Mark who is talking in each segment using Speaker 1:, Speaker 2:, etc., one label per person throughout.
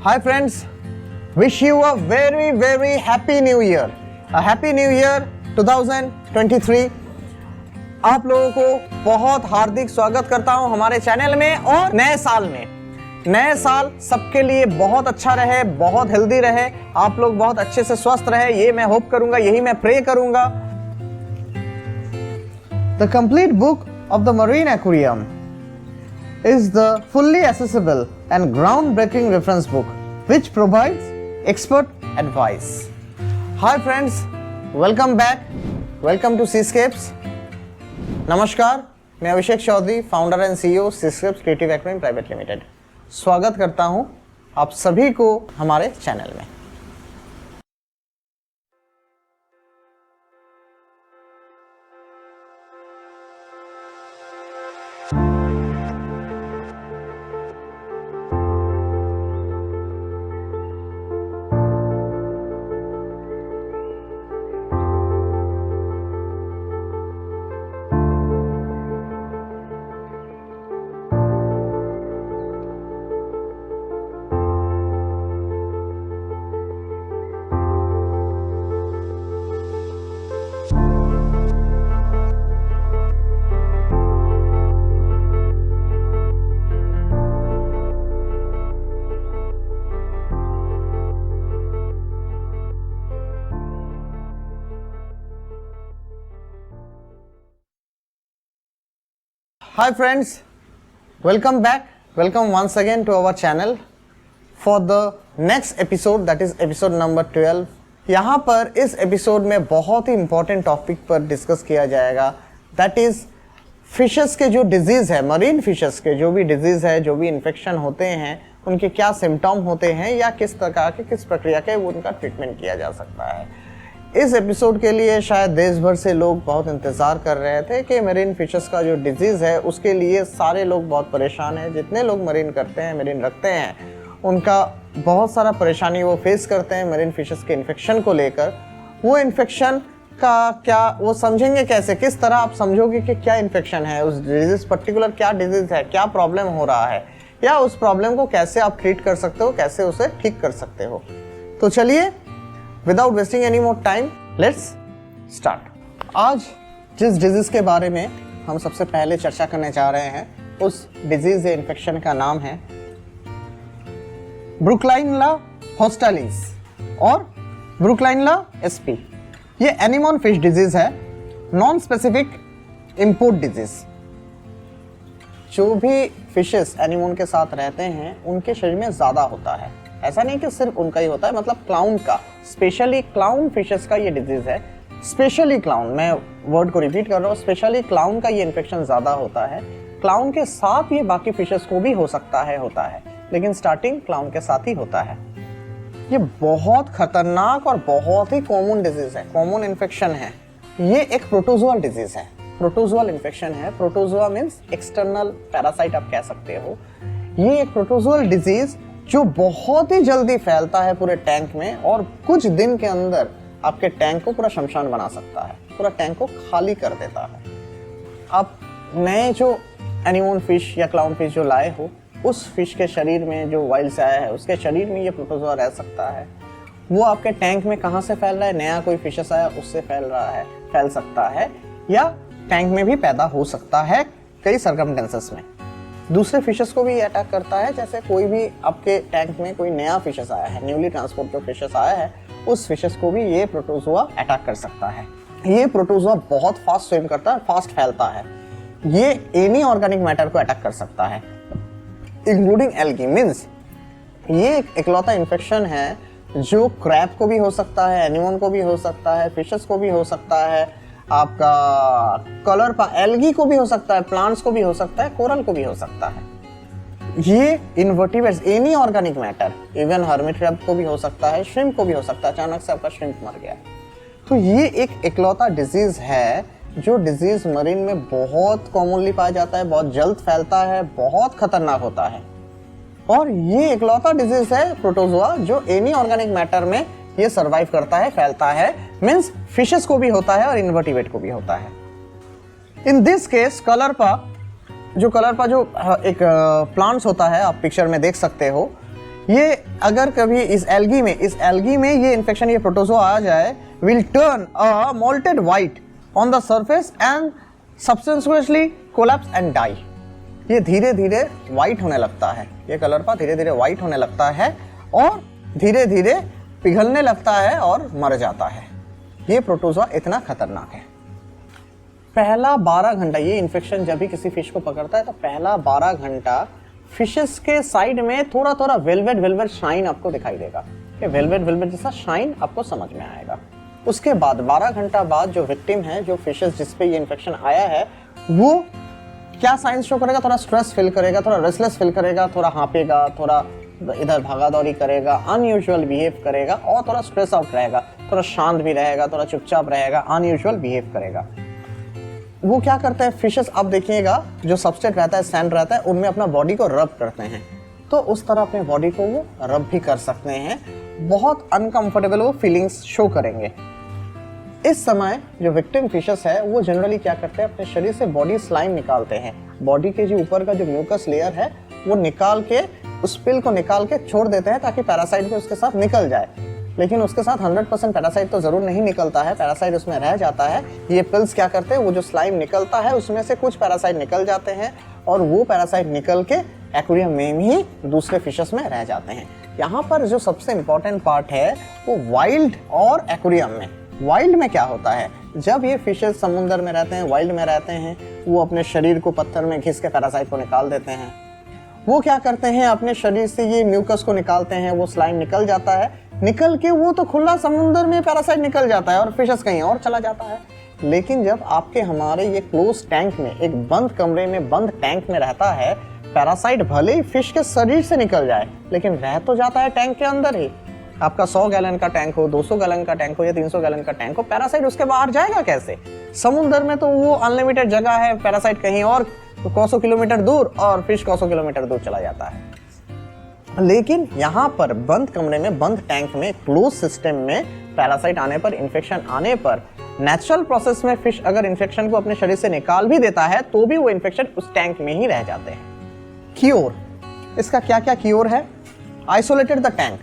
Speaker 1: Hi friends, wish you a very very happy new year. A happy new year 2023. आप लोगों को बहुत हार्दिक स्वागत करता हूं हमारे चैनल में और नए साल में। नए साल सबके लिए बहुत अच्छा रहे, बहुत हेल्दी रहे, आप लोग बहुत अच्छे से स्वस्थ रहे, ये मैं होप करूंगा, यही मैं प्रे करूंगा। The complete book of the Marine Aquarium is the fully accessible and groundbreaking reference book which provides expert advice. Hi friends, welcome back. Welcome to Seascapes. नमस्कार, मैं Abhishek Chaudhary, founder and CEO Seascapes creative aquarium private limited. स्वागत करता हूं आप सभी को हमारे channel में। Hi friends, welcome back, welcome once again to our channel for the next episode, that is episode number 12. यहाँ पर इस एपिसोड में बहुत ही इंपॉर्टेंट टॉपिक पर डिस्कस किया जाएगा, दैट इज फिशेस के जो डिजीज़ है, मरीन फिशेस के जो भी डिजीज़ है, जो भी इन्फेक्शन होते हैं, उनके क्या सिम्टम होते हैं या किस प्रकार के किस प्रक्रिया के उनका ट्रीटमेंट किया जा सकता है। इस एपिसोड के लिए शायद देश भर से लोग बहुत इंतज़ार कर रहे थे कि मरीन फिशेस का जो डिजीज़ है उसके लिए सारे लोग बहुत परेशान हैं। जितने लोग मरीन करते हैं, मरीन रखते हैं, उनका बहुत सारा परेशानी वो फेस करते हैं मरीन फिशेस के इन्फेक्शन को लेकर। वो इन्फेक्शन का क्या, वो समझेंगे कैसे, किस तरह आप समझोगे कि क्या इन्फेक्शन है, उस डिजीज़ पर्टिकुलर क्या डिजीज़ है, क्या प्रॉब्लम हो रहा है, या उस प्रॉब्लम को कैसे आप ट्रीट कर सकते हो, कैसे उसे ठीक कर सकते हो। तो चलिए without wasting any more time, let's start. आज जिस डिजीज के बारे में हम सबसे पहले चर्चा करने जा रहे हैं, उस डिजीज या इन्फेक्शन का नाम है ब्रुकलाइनला होस्टालिस और ब्रुकलाइनला एसपी। ये एनीमोन फिश डिजीज है, नॉन स्पेसिफिक इंपोर्ट डिजीज। जो भी फिशेस एनीमोन के साथ रहते हैं उनके शरीर में ज़्यादा होता है। ऐसा नहीं कि सिर्फ उनका ही होता है, मतलब क्लाउन का, स्पेशली क्लाउन फिशेस का ये डिजीज है। स्पेशली क्लाउन, मैं वर्ड को रिपीट कर रहा हूँ, स्पेशली क्लाउन का ये इन्फेक्शन ज़्यादा होता है। क्लाउन के साथ ये बाकी फिशेस को भी हो सकता है, होता है, लेकिन स्टार्टिंग क्लाउन के साथ ही होता है। ये बहुत खतरनाक और बहुत ही कॉमन डिजीज है, कॉमन इन्फेक्शन है। ये एक प्रोटोजोअल डिजीज है, प्रोटोजोअल इन्फेक्शन है। प्रोटोजोआ मीन्स एक्सटर्नल पैरासाइट आप कह सकते हो। ये एक प्रोटोजोअल डिजीज जो बहुत ही जल्दी फैलता है पूरे टैंक में और कुछ दिन के अंदर आपके टैंक को पूरा शमशान बना सकता है, पूरा टैंक को खाली कर देता है। आप नए जो एनीमोन फिश या क्लाउन फिश जो लाए हो, उस फिश के शरीर में, जो वाइल्ड से आया है उसके शरीर में ये प्रोटोजोआ रह सकता है। वो आपके टैंक में कहाँ से फैल रहा है, नया कोई फिशेस आया उससे फैल रहा है, फैल सकता है, या टैंक में भी पैदा हो सकता है कई सर्कमस्टेंसेस में। दूसरे फिशेस को भी अटैक करता है, जैसे कोई भी आपके टैंक में कोई नया फिशेस आया है, न्यूली ट्रांसपोर्ट जो फिशेस आया है, उस फिशेस को भी ये प्रोटोजोआ अटैक कर सकता है। ये प्रोटोजोआ बहुत फास्ट स्विम करता है, फास्ट फैलता है। ये एनी ऑर्गेनिक मैटर को अटैक कर सकता है, इंक्लूडिंग एल्गी। मीन्स ये एक इकलौता इन्फेक्शन है जो क्रैब को भी हो सकता है, एनीमोन को भी हो सकता है, फिशेस को भी हो सकता है, आपका एल्गी को भी हो सकता है, प्लांट्स को भी हो सकता है, कोरल को भी हो सकता है। ये invertebrates, any organic matter, even hermit crab को भी हो सकता है, श्रिम्प को भी हो सकता है, अचानक से आपका श्रिम्प मर गया। तो ये एक इकलौता डिजीज है जो डिजीज मरीन में बहुत कॉमनली पाया जाता है, बहुत जल्द फैलता है, बहुत खतरनाक होता है। और ये इकलौता डिजीज है प्रोटोजोआ जो एनी ऑर्गेनिक मैटर में ये सरवाइव करता है, फैलता है। मीन्स फिशेस को भी होता है और इनवर्टिब्रेट को भी होता है। इन दिस केस कलरपा जो एक प्लांट्स होता है, आप पिक्चर में देख सकते हो, ये अगर कभी इस एल्गी में ये इन्फेक्शन, ये प्रोटोजोआ आ जाए, will turn a mottled white on the surface and subsequently collapse and die. ये धीरे धीरे व्हाइट होने लगता है, ये कलर पर धीरे धीरे व्हाइट होने लगता है और धीरे धीरे पिघलने लगता है और मर जाता है। ये प्रोटोजोआ इतना खतरनाक है। पहला 12 घंटा ये इन्फेक्शन जब भी किसी फिश को पकड़ता है तो पहला 12 घंटा फिशेस के साइड में थोड़ा थोड़ा वेलवेट शाइन आपको दिखाई देगा, कि वेलवेट जैसा शाइन आपको समझ में आएगा। उसके बाद 12 घंटा बाद जो विक्टिम है, जो फिशेस जिस पे ये इन्फेक्शन आया है, वो क्या साइंस शो करेगा? थोड़ा स्ट्रेस फील करेगा, थोड़ा रेस्टलेस फील करेगा, थोड़ा हाँपेगा, थोड़ा इधर भागा दौड़ी करेगा, अनयूजुअल बिहेव करेगा और थोड़ा स्ट्रेस आउट रहेगा, थोड़ा शांत भी रहेगा, थोड़ा चुपचाप रहेगा, अनयूजुअल बिहेव करेगा। वो क्या करते हैं फिशेस, आप देखिएगा जो सबस्ट्रेट रहता है, सैंड रहता है, उनमें अपना बॉडी को रब करते हैं, तो उस तरह अपने बॉडी को वो रब भी कर सकते हैं। बहुत अनकंफर्टेबल वो फीलिंग्स शो करेंगे। इस समय जो विक्टिम फिशेस है वो जनरली क्या करते हैं, अपने शरीर से बॉडी स्लाइम निकालते हैं। बॉडी के जो ऊपर का जो म्यूकस लेयर है वो निकाल के, उस पिल को निकाल के छोड़ देते हैं ताकि पैरासाइट भी उसके साथ निकल जाए। लेकिन उसके साथ 100% पैरासाइट तो जरूर नहीं निकलता है, पैरासाइट उसमें रह जाता है। ये पिल्स क्या करते हैं, वो जो स्लाइम निकलता है उसमें से कुछ पैरासाइट निकल जाते हैं और वो पैरासाइट निकल के एक्वेरियम में ही दूसरे फिशेस में रह जाते हैं। यहाँ पर जो सबसे इम्पोर्टेंट पार्ट है वो वाइल्ड और एक्वेरियम में। वाइल्ड में क्या होता है, जब ये फिशेस समुद्र में रहते हैं, वाइल्ड में रहते हैं, वो अपने शरीर को पत्थर में घिस के पैरासाइट को निकाल देते हैं। वो क्या करते हैं, अपने शरीर से ये म्यूकस को निकालते हैं, वो स्लाइम निकल जाता है, निकल के वो तो खुला समुद्र में पैरासाइट निकल जाता है और फिशेस कहीं और चला जाता है। लेकिन जब आपके हमारे ये क्लोज टैंक में, एक बंद कमरे में, बंद टैंक में रहता है, पैरासाइट भले ही फिश के शरीर से निकल जाए लेकिन रह तो जाता है टैंक के अंदर ही। आपका 100 गैलन का टैंक हो, 200 गैलन का टैंक हो या 300 गैलन का टैंक हो, पैरासाइट उसके बाहर जाएगा कैसे? समुद्र में तो वो अनलिमिटेड जगह है, पैरासाइट कहीं और तो 100 किलोमीटर दूर और फिश 100 किलोमीटर दूर चला जाता है। लेकिन यहाँ पर बंद कमरे में, बंद टैंक में, क्लोज सिस्टम में पैरासाइट आने पर, इन्फेक्शन आने पर, नेचुरल प्रोसेस में फिश अगर इन्फेक्शन को अपने शरीर से निकाल भी देता है तो भी वो इन्फेक्शन उस टैंक में ही रह जाते हैं। क्योर, इसका क्या क्या क्योर है? आइसोलेटेड द टैंक,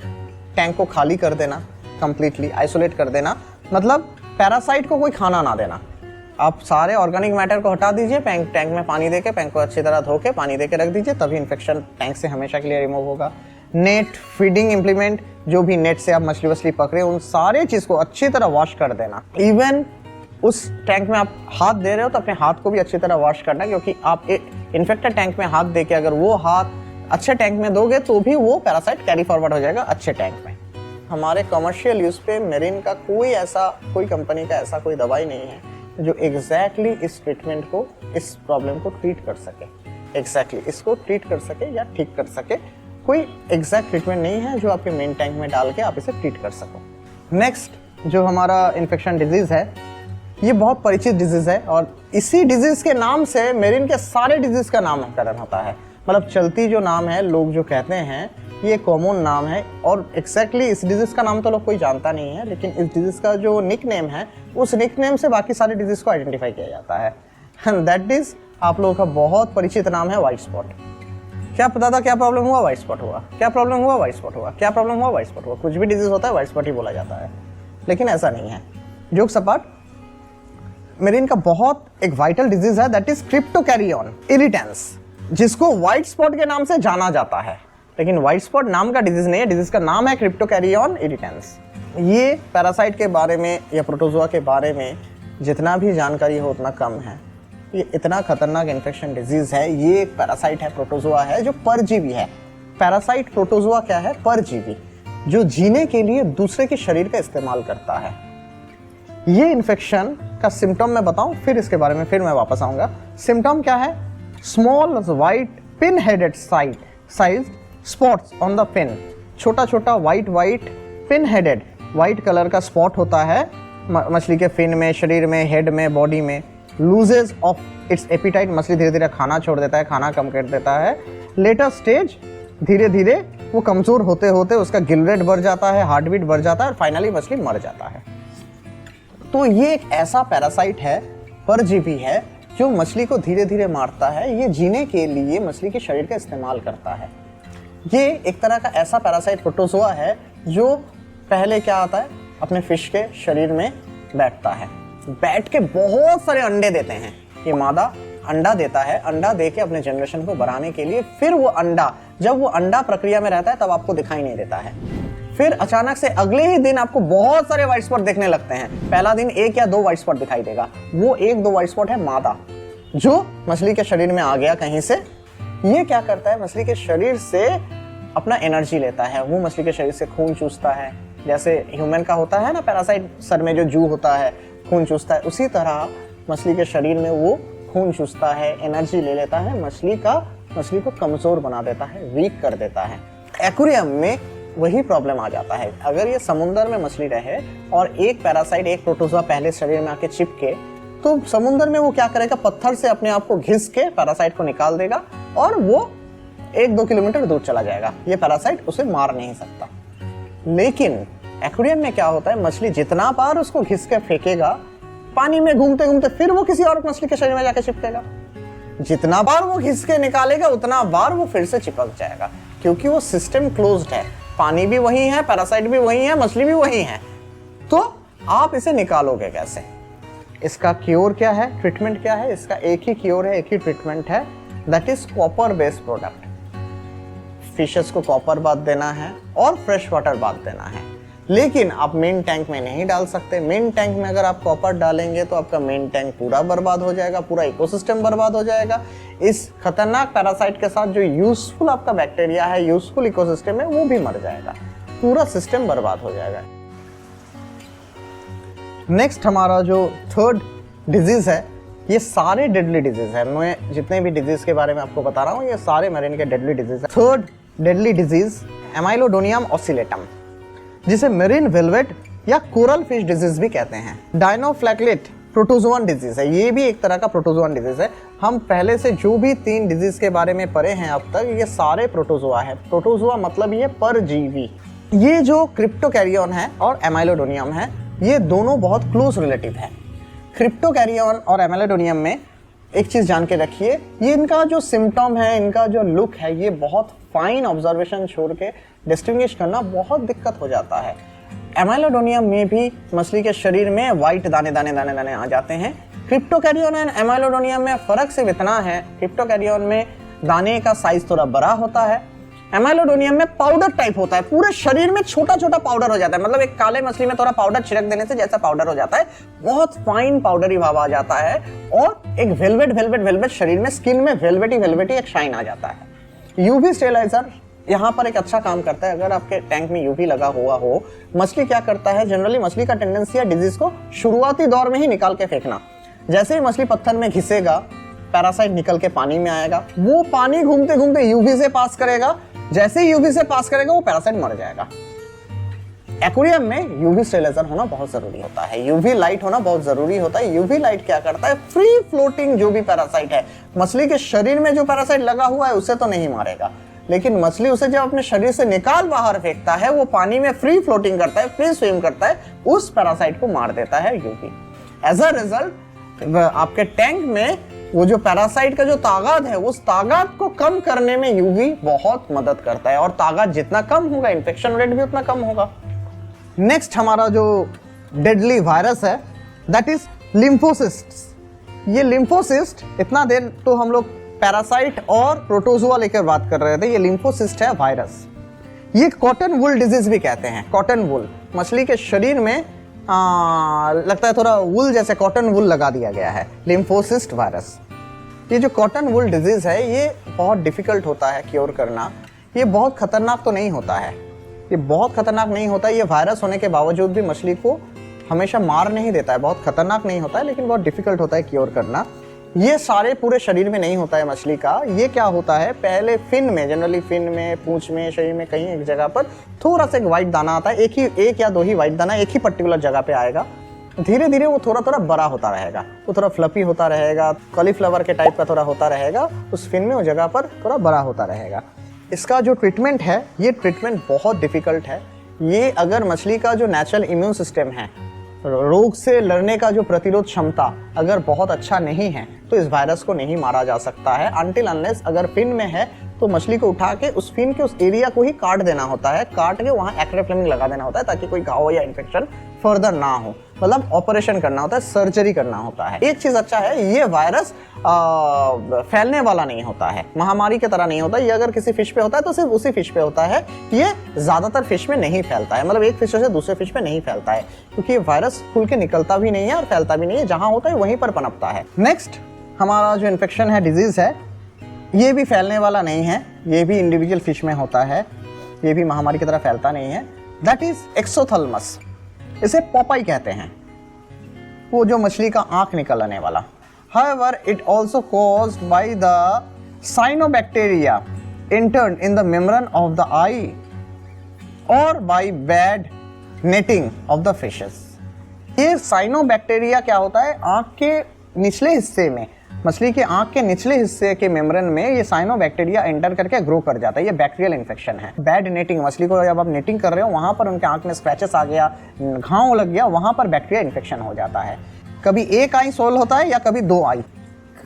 Speaker 1: टैंक को खाली कर देना, कंप्लीटली आइसोलेट कर देना, मतलब पैरासाइट को कोई खाना ना देना। आप सारे ऑर्गेनिक मैटर को हटा दीजिए, टैंक में पानी देके, टैंक को अच्छी तरह धो के पानी देके रख दीजिए, तभी इन्फेक्शन टैंक से हमेशा के लिए रिमूव होगा। नेट, फीडिंग इम्प्लीमेंट, जो भी नेट से आप मछली वछली पकड़े, उन सारे चीज को अच्छी तरह वॉश कर देना। इवन उस टैंक में आप हाथ दे रहे हो तो अपने हाथ को भी अच्छी तरह वॉश करना, क्योंकि आप इन्फेक्टेड टैंक में हाथ देके अगर वो हाथ अच्छे टैंक में दोगे तो भी वो पैरासाइट कैरी फॉरवर्ड हो जाएगा अच्छे टैंक में। हमारे कमर्शियल यूज पे मेरिन का कोई कंपनी का ऐसा कोई दवाई नहीं है जो एग्जैक्टली इस ट्रीटमेंट को, इस प्रॉब्लम को ट्रीट कर सके, एग्जैक्टली इसको ट्रीट कर सके या ठीक कर सके। कोई एग्जैक्ट ट्रीटमेंट नहीं है जो आपके मेन टैंक में डाल के आप इसे ट्रीट कर सको। नेक्स्ट जो हमारा इन्फेक्शन डिजीज है, ये बहुत परिचित डिजीज है और इसी डिजीज के नाम से मेरिन के सारे डिजीज का नामकरण होता है। मतलब चलती जो नाम है, लोग जो कहते हैं, ये कॉमन नाम है और एग्जैक्टली इस डिजीज का नाम तो लोग कोई जानता नहीं है, लेकिन इस डिजीज का जो निक नेम है, उस निक नेम से बाकी सारे डिजीज को आइडेंटिफाई किया जाता है। दैट इज आप लोगों का बहुत परिचित नाम है व्हाइट स्पॉट। क्या पता था क्या प्रॉब्लम हुआ? व्हाइट स्पॉट हुआ। क्या प्रॉब्लम हुआ? व्हाइट स्पॉट हुआ। क्या प्रॉब्लम हुआ? व्हाइट स्पॉट हुआ। कुछ भी डिजीज होता है व्हाइट स्पॉट ही बोला जाता है, लेकिन ऐसा नहीं है। जोक सपाट, मेरिन का बहुत एक वाइटल डिजीज है, दैट इज क्रिप्टोकैरियन इरिटेंस, जिसको व्हाइट स्पॉट के नाम से जाना जाता है, लेकिन व्हाइट स्पॉट नाम का डिजीज नहीं है, डिजीज का नाम है क्रिप्टोकैरियन इरिटेंस। ये पैरासाइट के बारे में या प्रोटोजोआ के बारे में जितना भी जानकारी हो उतना कम है। ये इतना खतरनाक इन्फेक्शन डिजीज है। ये एक पैरासाइट है, प्रोटोजोआ है जो परजीवी है। पैरासाइट प्रोटोजोआ क्या है? परजीवी, जो जीने के लिए दूसरे के शरीर का इस्तेमाल करता है। ये इन्फेक्शन का सिम्टम मैं बताऊं, फिर इसके बारे में फिर मैं वापस आऊंगा। सिम्टम क्या है? Small white pin headed size spots on the pin, छोटा छोटा white pin headed white colour का स्पॉट होता है मछली के फिन में, शरीर में, हेड में, बॉडी में। लूजेस ऑफ इट्स एपिटाइट, मछली धीरे धीरे खाना छोड़ देता है, खाना कम कर देता है। लेटर स्टेज, धीरे धीरे वो कमजोर होते होते उसका गिल रेट बढ़ जाता है, हार्ट बीट बढ़ जाता है और फाइनली मछली मर जाता है। तो ये एक ऐसा पैरासाइट है, परजीवी है, जो मछली को धीरे धीरे मारता है। ये जीने के लिए मछली के शरीर का इस्तेमाल करता है। ये एक तरह का ऐसा पैरासाइट प्रोटोजोआ है जो पहले क्या आता है, अपने फिश के शरीर में बैठता है, बैठ के बहुत सारे अंडे देते हैं। ये मादा अंडा देता है, अंडा दे के अपने जनरेशन को बढ़ाने के लिए, फिर वो अंडा, जब वो अंडा प्रक्रिया में रहता है तब आपको दिखाई नहीं देता है। फिर अचानक से अगले ही दिन आपको बहुत सारे व्हाइट स्पॉट देखने लगते हैं। पहला दिन 1 या 2 व्हाइट स्पॉट दिखाई देगा, वो 1-2 व्हाइट स्पॉट है मादा, जो मछली के शरीर में आ गया कहीं से। ये क्या करता है, मछली के शरीर से अपना एनर्जी लेता है। वो मछली के शरीर से खून चूसता है, जैसे ह्यूमन का होता है ना पैरासाइट, सर में जो जू होता है खून चूसता है, उसी तरह मछली के शरीर में वो खून चूसता है, एनर्जी ले लेता है, मछली को कमजोर बना देता है, वीक कर देता है। एक्वेरियम में वही प्रॉब्लम आ जाता है। अगर ये समुद्र में मछली रहे और एक पैरासाइट, एक प्रोटोजोआ पहले शरीर में आके चिपके, तो समुद्र में वो क्या करेगा, पत्थर से अपने आप को घिस के पैरासाइट को निकाल देगा और वो 1-2 किलोमीटर दूर चला जाएगा। ये पैरासाइट उसे मार नहीं सकता। लेकिन एक्वेरियम में क्या होता है, मछली जितना बार उसको घिस के फेंकेगा, पानी में घूमते घूमते फिर वो किसी और मछली के शरीर में जाके चिपकेगा। जितना बार वो घिस के निकालेगा उतना बार वो फिर से चिपक जाएगा, क्योंकि वो सिस्टम क्लोज्ड है। पानी भी वही है, पैरासाइट भी वही है, मछली भी वही है। तो आप इसे निकालोगे कैसे? इसका क्योर क्या है, ट्रीटमेंट क्या है? इसका एक ही क्योर है, एक ही ट्रीटमेंट है, that is copper based product. Fishes को कॉपर बाथ देना है और फ्रेश वाटर बाथ देना है। लेकिन आप मेन टैंक में नहीं डाल सकते। मेन टैंक में अगर आप कॉपर डालेंगे तो आपका मेन टैंक पूरा बर्बाद हो जाएगा, पूरा इकोसिस्टम बर्बाद हो जाएगा। इस खतरनाक पैरासाइट के साथ जो यूजफुल आपका बैक्टीरिया है, यूजफुल इकोसिस्टम है, वो भी मर जाएगा, पूरा सिस्टम बर्बाद हो जाएगा। नेक्स्ट हमारा जो थर्ड डिजीज है, ये सारे डेडली डिजीज है। मैं जितने भी डिजीज के बारे में आपको बता रहा हूँ, ये सारे मरीन के डेडली डिजीज है। थर्ड डेडली डिजीज एमाइलोडोनियम ऑसिलेटम, जिसे मेरीन वेलवेट या कोरल फिश डिजीज भी कहते हैं। डायनोफ्लैकलेट प्रोटोजोअन डिजीज है, ये भी एक तरह का प्रोटोजोअन डिजीज है। हम पहले से जो भी 3 डिजीज के बारे में पढ़े हैं अब तक, ये सारे प्रोटोजोआ है। प्रोटोजोआ मतलब ये परजीवी। ये जो क्रिप्टोकैरियन है और एमाइलोडोनियम है, ये दोनों बहुत क्लोज रिलेटिव है। क्रिप्टोकैरियन और एमाइलोडोनियम में एक चीज जान के रखिए, ये इनका जो सिम्टम है, इनका जो लुक है, ये बहुत फाइन ऑब्जर्वेशन छोड़ के डिस्टिंग्विश करना बहुत दिक्कत हो जाता है। एमाइलोडोनियम में भी मछली के शरीर में व्हाइट दाने दाने दाने दाने आ जाते हैं। क्रिप्टोकैरियन एंड एमाइलोडोनियम में फर्क सिर्फ इतना है, क्रिप्टोकैरियन में दाने का साइज थोड़ा बड़ा होता है, एमाइलोडोनियम में पाउडर टाइप होता है, पूरे शरीर में छोटा छोटा पाउडर हो जाता है। मतलब एक काले मछली में थोड़ा पाउडर छिड़क देने से जैसा पाउडर हो जाता है, बहुत फाइन पाउडरी भाव आ जाता है और एक वेलवेट वेलवेट वेलवेट शरीर में, स्किन में वेलवेटी वेलवेटी एक शाइन आ जाता है। यूवी स्टेरिलाइजर यहाँ पर एक अच्छा काम करता है। अगर आपके टैंक में यूवी लगा हुआ हो, मछली क्या करता है, जनरली मछली का टेंडेंसी है डिजीज को शुरुआती दौर में ही निकाल के फेंकना। जैसे ही मछली पत्थर में घिसेगा, पैरासाइट निकल के पानी में आएगा, वो पानी घूमते घूमते यूवी से पास करेगा। जैसे ही यूवी से पास करेगा वो पैरासाइट मर जाएगा। एक्वेरियम में यूवी स्टेरिलाइजर होना बहुत जरूरी होता है, यूवी लाइट होना बहुत जरूरी होता है। यूवी लाइट क्या करता है, फ्री फ्लोटिंग जो भी पैरासाइट है, मछली के शरीर में जो पैरासाइट लगा हुआ है उसे तो नहीं मारेगा, लेकिन मछली उसे जब अपने शरीर से निकाल बाहर फेंकता है, वो पानी में फ्री फ्लोटिंग करता है, फ्री स्विम करता है, उस पैरासाइट को मार देता है यूवी। एज अ रिजल्ट आपके टैंक में वो जो पैरासाइट का जो तादाद है, उस तादाद को कम करने में यूवी बहुत मदद करता है, और तादाद जितना कम होगा इन्फेक्शन रेट भी उतना कम होगा। नेक्स्ट हमारा जो डेडली वायरस है, दैट इज लिम्फोसिस्ट। ये लिम्फोसिस्ट, इतना देर तो हम लोग पैरासाइट और प्रोटोजोआ लेकर बात कर रहे थे, ये लिम्फोसिस्ट है वायरस। ये कॉटन वुल डिजीज भी कहते हैं। कॉटन वुल, मछली के शरीर में लगता है थोड़ा वुल जैसे कॉटन वुल लगा दिया गया है, लिम्फोसिस्ट वायरस। ये जो कॉटन वुल डिजीज है, ये बहुत डिफिकल्ट होता है क्योर करना। ये बहुत खतरनाक तो नहीं होता है, ये बहुत खतरनाक नहीं होता है। ये वायरस होने के बावजूद भी मछली को हमेशा मार नहीं देता है, बहुत खतरनाक नहीं होता है, लेकिन बहुत डिफिकल्ट होता है क्योर करना। ये सारे पूरे शरीर में नहीं होता है मछली का। ये क्या होता है, पहले फिन में, जनरली फिन में, पूंछ में, शरीर में कहीं एक जगह पर थोड़ा सा एक व्हाइट दाना आता है, एक या दो ही व्हाइट दाना एक ही पर्टिकुलर जगह पे आएगा। धीरे धीरे वो थोड़ा थोड़ा बड़ा होता रहेगा, वो थोड़ा फ्लफी होता रहेगा, कॉलीफ्लावर के टाइप का थोड़ा होता रहेगा, उस फिन में वो जगह पर थोड़ा बड़ा होता रहेगा। इसका जो ट्रीटमेंट है, ये ट्रीटमेंट बहुत डिफिकल्ट है। ये अगर मछली का जो नेचुरल इम्यून सिस्टम है, रोग से लड़ने का जो प्रतिरोध क्षमता अगर बहुत अच्छा नहीं है, तो इस वायरस को नहीं मारा जा सकता है अनटिल अनलेस, अगर फिन में है तो मछली को उठा के उस फिन के उस एरिया को ही काट देना होता है, काट के वहाँ एक्टिव फ्लेमिंग लगा देना होता है ताकि कोई घाव या इन्फेक्शन फर्दर ना हो। मतलब ऑपरेशन करना होता है, सर्जरी करना होता है। एक चीज अच्छा है, ये वायरस फैलने वाला नहीं होता है, महामारी की तरह नहीं होता। ये अगर किसी फिश पे होता है तो सिर्फ उसी फिश पे होता है, ये ज्यादातर फिश में नहीं फैलता है। मतलब एक फिश से दूसरे फिश पे नहीं फैलता है, क्योंकि ये वायरस खुल के निकलता भी नहीं है और फैलता भी नहीं है। जहां होता है वहीं पर पनपता है। नेक्स्ट हमारा जो इन्फेक्शन है, डिजीज है, ये भी फैलने वाला नहीं है, ये भी इंडिविजुअल फिश में होता है, ये भी महामारी की तरह फैलता नहीं है। That is exothalamus. इसे पॉपाई कहते हैं, वो जो मछली का आंख निकल आने वाला। However, it also caused by the cyanobacteria interned in the membrane of the eye or by bad netting of the fishes. ये साइनोबैक्टीरिया क्या होता है, आंख के निचले हिस्से में, मछली के आंख के निचले हिस्से के मेम्ब्रेन में ये साइनोबैक्टीरिया एंटर करके ग्रो कर जाता है। ये बैक्टीरियल इन्फेक्शन है। बैड नेटिंग, मछली को जब आप नेटिंग कर रहे हो वहां पर उनके आंख में स्क्रैचेस आ गया, घाव लग गया, वहां पर बैक्टीरिया इन्फेक्शन हो जाता है। कभी एक आई सोल होता है या कभी दो आई।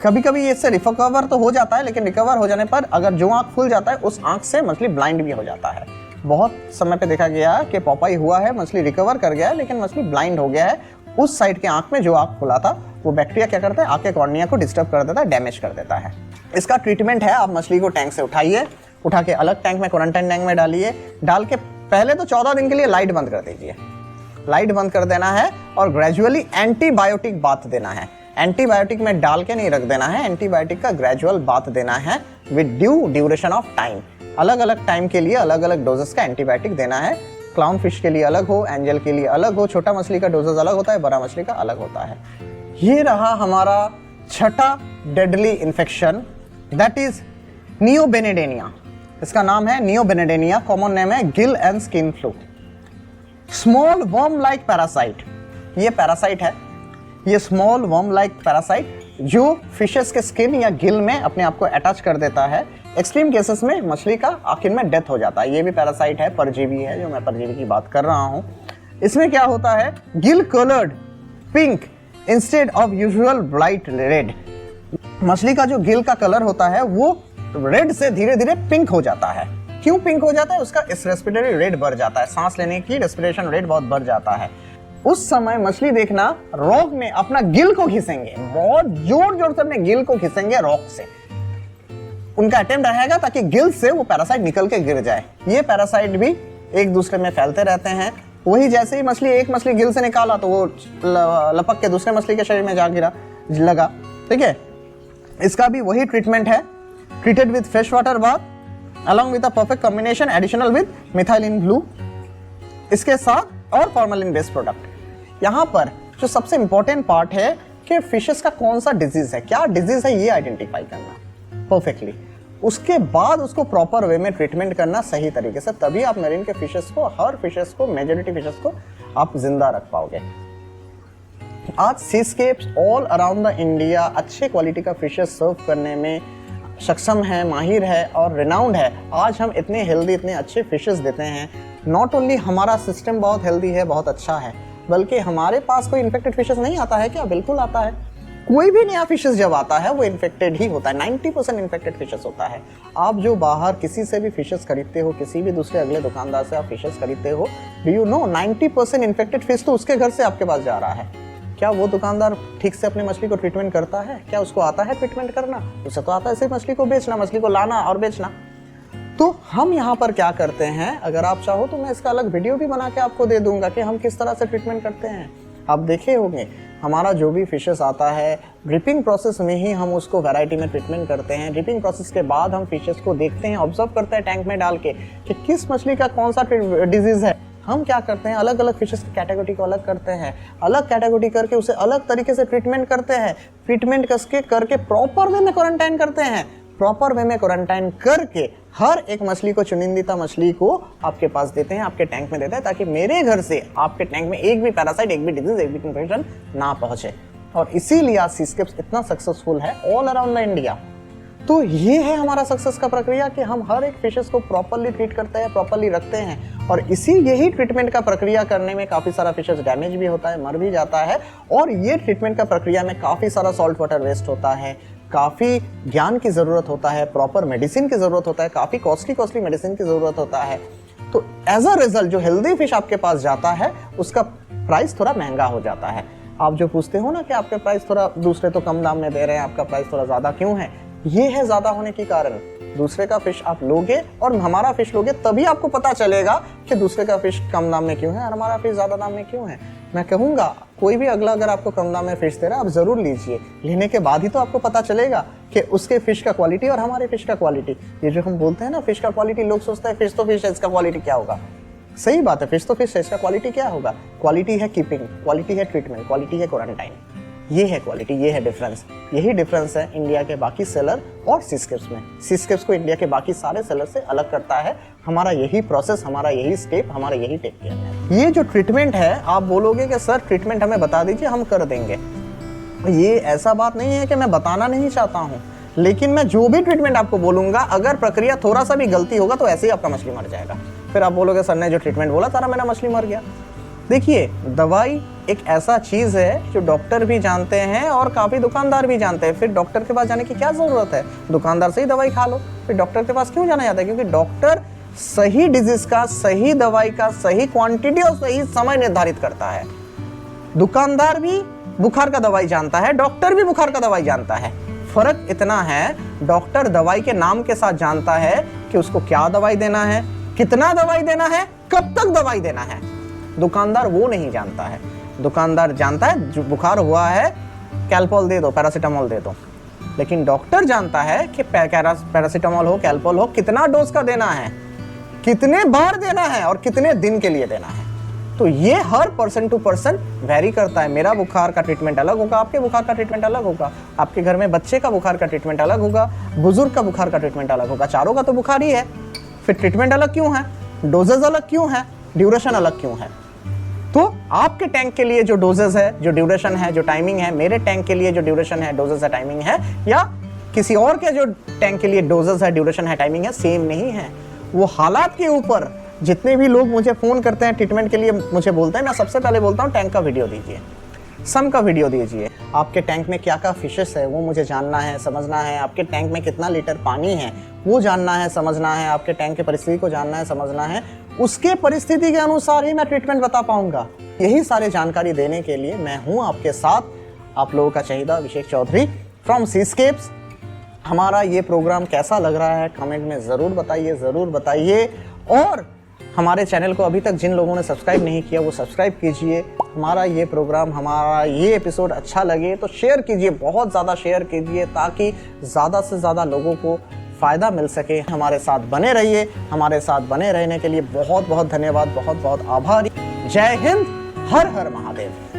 Speaker 1: कभी कभी इससे रिकवर तो हो जाता है, लेकिन रिकवर हो जाने पर अगर जो आंख खुल जाता है उस आंख से मछली ब्लाइंड भी हो जाता है। बहुत समय पे देखा गया कि पॉपाई हुआ है, मछली रिकवर कर गया है, लेकिन मछली ब्लाइंड हो गया है। उस साइड के आंख में जो आंख खुला था वो बैक्टीरिया क्या करता है, आंख के कॉर्निया को डिस्टर्ब कर देता है, डैमेज कर देता है। इसका ट्रीटमेंट है, आप मछली को टैंक से उठाइए, उठा के अलग टैंक में, क्वारंटाइन टैंक में डालिए। डाल के पहले तो 14 दिन के लिए लाइट बंद कर दीजिए, लाइट बंद कर देना है और ग्रेजुअली एंटीबायोटिक बात देना है। एंटीबायोटिक में डाल के नहीं रख देना है, एंटीबायोटिक का ग्रेजुअल बात देना है with due duration of time. अलग अलग टाइम के लिए अलग अलग डोजेस का एंटीबायोटिक देना है। क्लाउन फिश के लिए अलग हो, एंजल के लिए अलग हो, छोटा मछली का डोजेस अलग होता है, बड़ा मछली का अलग होता है। ये रहा हमारा छठा डेडली इन्फेक्शन, दैट इज नियोबेनेडेनिया। इसका नाम है नियोबेनेडेनिया, कॉमन नेम है Gill and skin flu. Small worm like parasite, ये पैरासाइट है, ये स्मॉल वर्म लाइक पैरासाइट जो फिशेस के स्किन या गिल में अपने आप को अटैच कर देता है। एक्सट्रीम केसेस में मछली का आखिर में डेथ हो जाता है। ये भी पैरासाइट है, परजीवी है, जो मैं परजीवी की बात कर रहा हूं। इसमें क्या होता है, Gill coloured pink instead of usual bright red. मछली का जो गिल का कलर होता है वो रेड से धीरे धीरे पिंक हो जाता है। क्यों पिंक हो जाता है, उसका रेस्पिरेटरी रेट बढ़ जाता है, सांस लेने की रेस्पिरेशन रेट बहुत बढ़ जाता है। उस समय मछली देखना रॉक में अपना गिल को खींचेंगे, बहुत जोर जोर से अपने गिल को खींचेंगे रॉक से। उनका अटेम्प्ट रहेगा ताकि गिल से वो पैरासाइट निकल के गिर जाए। ये पैरासाइट भी एक दूसरे में फैलते रहते हैं। वही जैसे ही मछली, एक मछली गिल से निकाला तो वो लपक के दूसरे मछली के शरीर में जा गिरा लगा। ठीक है, इसका भी वही ट्रीटमेंट है, treated with fresh water bath along with a perfect combination additional with methylene blue, इसके साथ और फॉर्मेलिन बेस्ड प्रोडक्ट। यहाँ पर जो सबसे इंपॉर्टेंट पार्ट है कि फिशेस का कौन सा डिजीज है, क्या डिजीज है, ये आइडेंटिफाई करना परफेक्टली। उसके बाद उसको प्रॉपर वे में ट्रीटमेंट करना सही तरीके से, तभी आप मेरीन के फिशेस को, हर फिशेस को, मेजॉरिटी फिशेस को आप जिंदा रख पाओगे। आज Seascapes all around the India अच्छे क्वालिटी का फिशेस सर्व करने में सक्षम है, माहिर है और रिनाउंड है। आज हम इतने हेल्दी, इतने अच्छे फिशेस देते हैं। नॉट ओनली हमारा सिस्टम बहुत हेल्दी है, बहुत अच्छा है, बल्कि हमारे पास कोई इन्फेक्टेड फिशेस नहीं आता है क्या? बिल्कुल आता है। कोई भी नया फिशेस जब आता है वो इन्फेक्टेड ही होता है, 90% इन्फेक्टेड फिशेस होता है। आप जो बाहर किसी से भी फिशेस खरीदते हो, किसी भी दूसरे अगले दुकानदार से आप फिशेस खरीदते हो, do you know 90% infected fish तो उसके घर से आपके पास जा रहा है। क्या वो दुकानदार ठीक से अपनी मछली को ट्रीटमेंट करता है? क्या उसको आता है ट्रीटमेंट करना? उसे तो आता है सिर्फ मछली को बेचना, मछली को लाना और बेचना। तो हम यहाँ पर क्या करते हैं, अगर आप चाहो तो मैं इसका अलग वीडियो भी बना के आपको दे दूंगा कि हम किस तरह से ट्रीटमेंट करते हैं। आप देखे होंगे हमारा जो भी फिशेस आता है, ड्रिपिंग प्रोसेस में ही हम उसको वैरायटी में ट्रीटमेंट करते हैं। ड्रिपिंग प्रोसेस के बाद हम फिशेस को देखते हैं, ऑब्जर्व करते हैं टैंक में डाल के कि किस मछली का कौन सा डिजीज है। हम क्या करते हैं, अलग अलग फिशेस की कैटेगरी को अलग करते हैं, अलग कैटेगरी करके उसे अलग तरीके से ट्रीटमेंट करते हैं। ट्रीटमेंट करके प्रॉपर वे में क्वारंटाइन करते हैं। प्रॉपर वे में क्वारंटाइन करके हर एक मछली को, चुनिंदिता मछली को आपके पास देते हैं, आपके टैंक में देते हैं, ताकि मेरे घर से आपके टैंक में एक भी पैरासाइट, एक भी डिजीज, एक भी इन्फेक्शन ना पहुंचे। और इसीलिए आज सीस्केप्स इतना सक्सेसफुल है ऑल अराउंड द इंडिया। तो ये है हमारा सक्सेस का प्रक्रिया कि हम हर एक फिशेस को प्रॉपर्ली ट्रीट करते हैं, प्रॉपर्ली रखते हैं। और यही ट्रीटमेंट का प्रक्रिया करने में काफ़ी सारा फिशेस डैमेज भी होता है, मर भी जाता है। और ये ट्रीटमेंट का प्रक्रिया में काफ़ी सारा सॉल्ट वाटर वेस्ट होता है, काफ़ी ज्ञान की ज़रूरत होता है, प्रॉपर मेडिसिन की ज़रूरत होता है, काफ़ी कॉस्टली मेडिसिन की ज़रूरत होता है। तो एज अ रिजल्ट जो हेल्दी फिश आपके पास जाता है उसका प्राइस थोड़ा महंगा हो जाता है। आप जो पूछते हो ना कि आपके प्राइस थोड़ा दूसरे तो कम दाम में दे रहे हैं, आपका प्राइस थोड़ा ज़्यादा क्यों है, ये है ज़्यादा होने के कारण। दूसरे का फिश आप लोगे और हमारा फिश लोगे तभी आपको पता चलेगा कि दूसरे का फिश कम दाम में क्यों है और हमारा फिश ज़्यादा दाम में क्यों है। मैं कहूँगा कोई भी अगला अगर आपको कम दाम में फिश दे रहा है आप ज़रूर लीजिए, लेने के बाद ही तो आपको पता चलेगा कि उसके फिश का क्वालिटी और हमारे फिश का क्वालिटी। ये जो हम बोलते हैं ना फिश का क्वालिटी, लोग सोचते हैं फिश तो फिश है, इसका क्वालिटी क्या होगा। सही बात है, फिश तो फिश है, इसका क्वालिटी क्या होगा। क्वालिटी है कीपिंग, क्वालिटी है ट्रीटमेंट, क्वालिटी है क्वारंटाइन, ये है क्वालिटी, ये है डिफरेंस। यही डिफरेंस है इंडिया के बाकी सेलर और सीस्केप्स में। सीस्केप्स को इंडिया के बाकी सारे सेलर से अलग करता है हमारा यही प्रोसेस, हमारा यही स्टेप, हमारा यही टेक केयर है। ये जो ट्रीटमेंट है, आप बोलोगे कि सर ट्रीटमेंट हमें बता दीजिए, हम कर देंगे। ये ऐसा बात नहीं है कि मैं बताना नहीं चाहता हूँ, लेकिन मैं जो भी ट्रीटमेंट आपको बोलूँगा अगर प्रक्रिया थोड़ा सा भी गलती होगा तो ऐसे ही आपका मछली मर जाएगा। फिर आप बोलोगे सर ने जो ट्रीटमेंट बोला सारा मेरा मछली मर गया। देखिए, दवाई एक ऐसा चीज़ है जो डॉक्टर भी जानते हैं और काफ़ी दुकानदार भी जानते हैं। फिर डॉक्टर के पास जाने की क्या ज़रूरत है, दुकानदार से ही दवाई खा लो। फिर डॉक्टर के पास क्यों जाना जाता है, क्योंकि डॉक्टर सही डिजीज़ का, सही दवाई का सही क्वांटिटी और सही समय निर्धारित करता है। दुकानदार भी बुखार का दवाई जानता है, डॉक्टर भी बुखार का दवाई जानता है। फर्क इतना है, डॉक्टर दवाई के नाम के साथ जानता है कि उसको क्या दवाई देना है, कितना दवाई देना है, कब तक दवाई देना है। दुकानदार वो नहीं जानता है। दुकानदार जानता है जो बुखार हुआ है कैल्पोल दे दो, पैरासीटामोल दे दो, लेकिन डॉक्टर जानता है कि पैरासीटामोल हो, कैल्पोल हो, कितना डोज का देना है, कितने बार देना है और कितने दिन के लिए देना है। तो ये हर पर्सन टू पर्सन वेरी करता है। मेरा बुखार का ट्रीटमेंट अलग होगा, आपके बुखार का ट्रीटमेंट अलग होगा, आपके घर में बच्चे का बुखार का ट्रीटमेंट अलग होगा, बुजुर्ग का बुखार का ट्रीटमेंट अलग होगा। चारों का तो बुखार ही है, फिर ट्रीटमेंट अलग क्यों है, डोजेज अलग क्यों है, ड्यूरेशन अलग क्यों है। तो आपके टैंक के लिए जो डोजेज है, जो ड्यूरेशन है, जो टाइमिंग है, मेरे टैंक के लिए जो ड्यूरेशन है, डोजेज है, टाइमिंग है, या किसी और के जो टैंक के लिए डोजेज है, ड्यूरेशन है, टाइमिंग है, सेम नहीं है। वो हालात के ऊपर जितने भी लोग मुझे फ़ोन करते हैं ट्रीटमेंट के लिए, मुझे बोलते हैं, मैं सबसे पहले बोलता हूँ टैंक का वीडियो दीजिए, सम का वीडियो दीजिए। आपके टैंक में क्या क्या फिशेस है वो मुझे जानना है, समझना है। आपके टैंक में कितना लीटर पानी है वो जानना है, समझना है। आपके टैंक की परिस्थिति को जानना है, समझना है। उसके परिस्थिति के अनुसार ही मैं ट्रीटमेंट बता पाऊंगा। यही सारी जानकारी देने के लिए मैं हूँ आपके साथ, आप लोगों का चहीदा अभिषेक चौधरी फ्रॉम सीस्केप्स। हमारा ये प्रोग्राम कैसा लग रहा है कमेंट में ज़रूर बताइए, ज़रूर बताइए। और हमारे चैनल को अभी तक जिन लोगों ने सब्सक्राइब नहीं किया वो सब्सक्राइब कीजिए। हमारा ये प्रोग्राम, हमारा ये एपिसोड अच्छा लगे तो शेयर कीजिए, बहुत ज़्यादा शेयर कीजिए, ताकि ज़्यादा से ज़्यादा लोगों को फ़ायदा मिल सके। हमारे साथ बने रहिए। हमारे साथ बने रहने के लिए बहुत बहुत धन्यवाद, बहुत बहुत आभारी। जय हिंद, हर हर महादेव।